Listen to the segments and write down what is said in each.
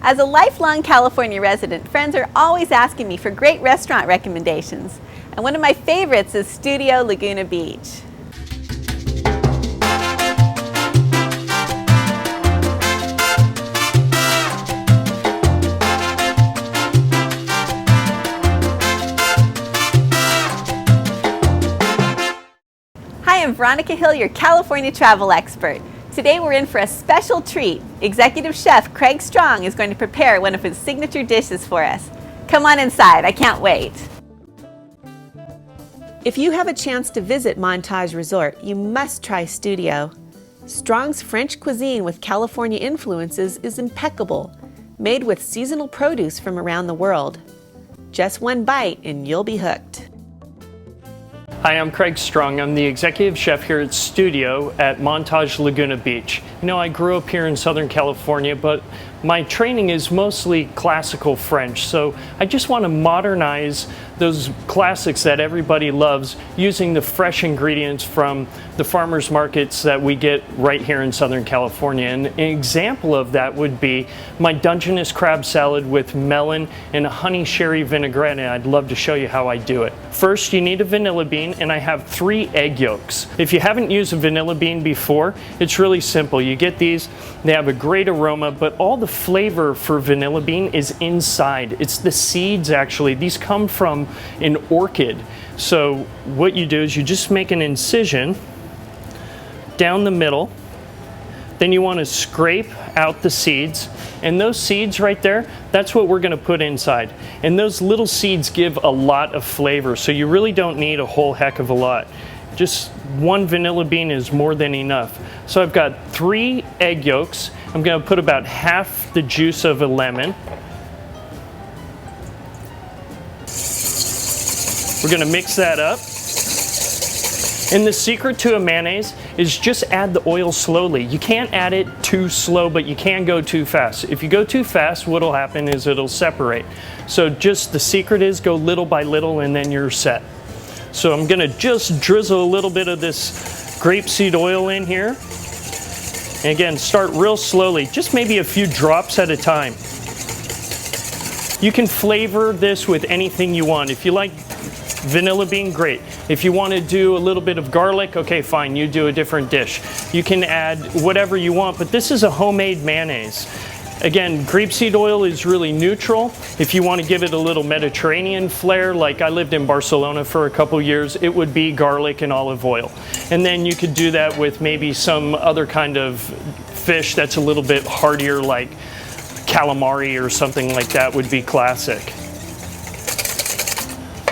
As a lifelong California resident, friends are always asking me for great restaurant recommendations. And one of my favorites is Studio Laguna Beach. Hi, I'm Veronica Hill, your California travel expert. Today we're in for a special treat. Executive Chef Craig Strong is going to prepare one of his signature dishes for us. Come on inside, I can't wait. If you have a chance to visit Montage Resort, you must try Studio. Strong's French cuisine with California influences is impeccable, made with seasonal produce from around the world. Just one bite and you'll be hooked. Hi, I'm Craig Strong. I'm the executive chef here at Studio at Montage Laguna Beach. You know, I grew up here in Southern California, but my training is mostly classical French, so I just want to modernize those classics that everybody loves using the fresh ingredients from the farmers markets that we get right here in Southern California. And an example of that would be my Dungeness crab salad with melon and a honey sherry vinaigrette, and I'd love to show you how I do it. First, you need a vanilla bean, and I have 3 egg yolks. If you haven't used a vanilla bean before, it's really simple. You get these, they have a great aroma, but all the flavor for vanilla bean is inside. It's the seeds, actually. These come from an orchid. So what you do is you just make an incision down the middle, then you want to scrape out the seeds, and those seeds right there, that's what we're going to put inside. And those little seeds give a lot of flavor, so you really don't need a whole heck of a lot. Just 1 vanilla bean is more than enough. So I've got 3 egg yolks. I'm going to put about half the juice of a lemon. We're going to mix that up. And the secret to a mayonnaise is just add the oil slowly. You can't add it too slow, but you can go too fast. If you go too fast, what'll happen is it'll separate. So just the secret is go little by little and then you're set. So I'm gonna just drizzle a little bit of this grapeseed oil in here. And again, start real slowly, just maybe a few drops at a time. You can flavor this with anything you want. If you like vanilla bean, great. If you want to do a little bit of garlic, okay, fine, you do a different dish. You can add whatever you want, but this is a homemade mayonnaise. Again, grapeseed oil is really neutral. If you want to give it a little Mediterranean flair, like I lived in Barcelona for a couple years, it would be garlic and olive oil. And then you could do that with maybe some other kind of fish that's a little bit heartier, like calamari or something like that would be classic.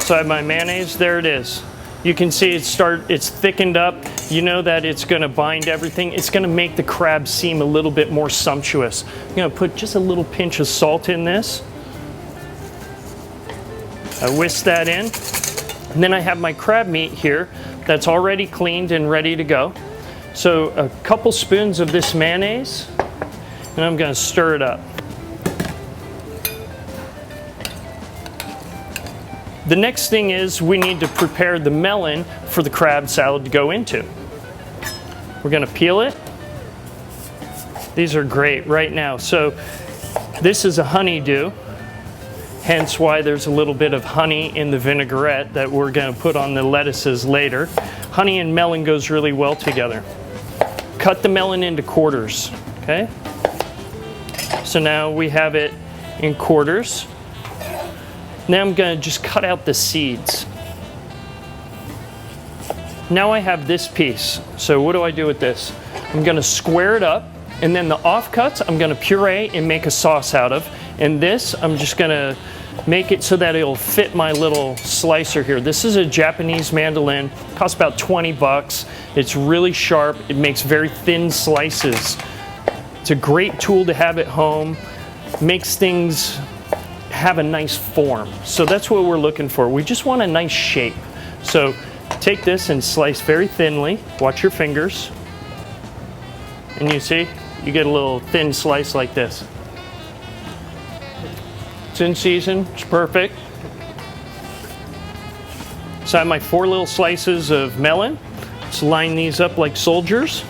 So I have my mayonnaise, there it is. You can see it's thickened up. You know that it's gonna bind everything. It's gonna make the crab seem a little bit more sumptuous. I'm gonna put just a little pinch of salt in this. I whisk that in. And then I have my crab meat here that's already cleaned and ready to go. So a couple spoons of this mayonnaise, and I'm gonna stir it up. The next thing is we need to prepare the melon for the crab salad to go into. We're going to peel it. These are great right now. So this is a honeydew, hence why there's a little bit of honey in the vinaigrette that we're going to put on the lettuces later. Honey and melon goes really well together. Cut the melon into quarters, okay? So now we have it in quarters. Now I'm going to just cut out the seeds. Now I have this piece. So what do I do with this? I'm going to square it up, and then the offcuts I'm going to puree and make a sauce out of. And this I'm just going to make it so that it'll fit my little slicer here. This is a Japanese mandolin. Costs about 20 bucks. It's really sharp. It makes very thin slices. It's a great tool to have at home. Makes things have a nice form. So that's what we're looking for. We just want a nice shape. So take this and slice very thinly. Watch your fingers. And you see, you get a little thin slice like this. It's in season, it's perfect. So I have my 4 little slices of melon. Let's line these up like soldiers.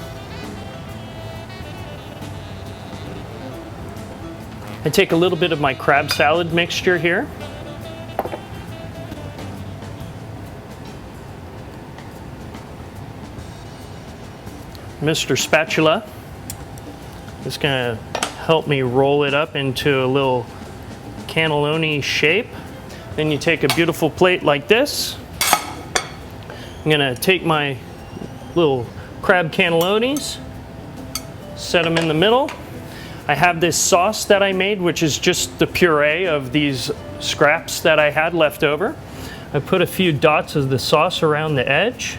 I take a little bit of my crab salad mixture here. Mr. Spatula is going to help me roll it up into a little cannelloni shape. Then you take a beautiful plate like this. I'm going to take my little crab cannellonis, set them in the middle. I have this sauce that I made, which is just the puree of these scraps that I had left over. I put a few dots of the sauce around the edge.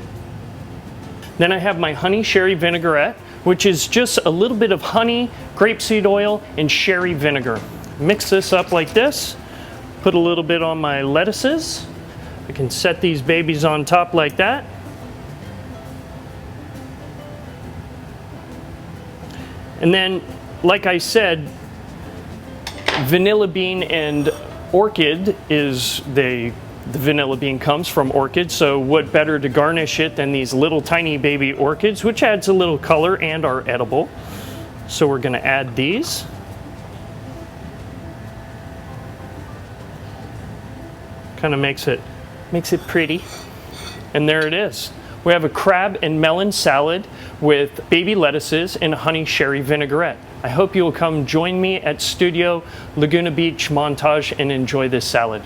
Then I have my honey sherry vinaigrette, which is just a little bit of honey, grapeseed oil, and sherry vinegar. Mix this up like this. Put a little bit on my lettuces. I can set these babies on top like that. And then, like I said, vanilla bean and orchid is the vanilla bean comes from orchid, so what better to garnish it than these little tiny baby orchids, which adds a little color and are edible. So we're going to add these. Kind of makes it pretty. And there it is. We have a crab and melon salad with baby lettuces and honey sherry vinaigrette. I hope you will come join me at Studio Laguna Beach Montage and enjoy this salad.